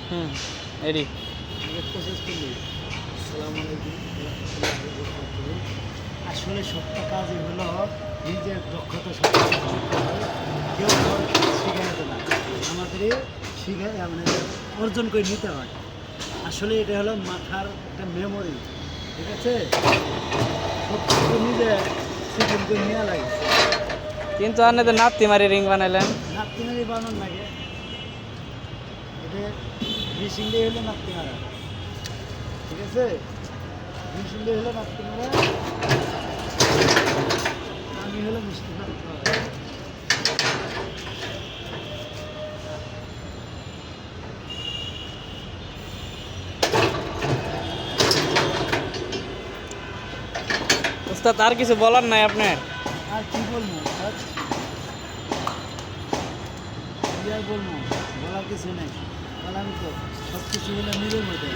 হুম এডি process করলি। আসসালামু আলাইকুম ওয়া রাহমাতুল্লাহি। আসলে সবটা কাজই হলো নিজের দক্ষতা সম্পর্কে শিখতে হয়। কেউ শিখাই দেয় না, আমাদেরই শিখায় মানে অর্জন করে নিতে হয়। আসলে এটা হলো মাথার একটা মেমোরি, ঠিক আছে? সব কিছু নিজে সিজন করে নেওয়া লাগে। কিন্তু আপনি তো নাতি মারি রিং বানাইলেন। নাপ্তি মারি বানানোর লাগে, এটা ফিশিং দিয়ে হলো নাপ্তি মারা, ঠিক আছে? ফিশিং দিয়ে হলো নাপ্তি মারা, আমি হলো মিষ্টি নাপ্তি মারা। ওস্তাদ আর কিছু বলার নাই আপনার? আর কি বলবো স্যার, কি আর বলবো, বলার কিছু নেই। বললাম তো সব কিছু হলো নিজের মধ্যে।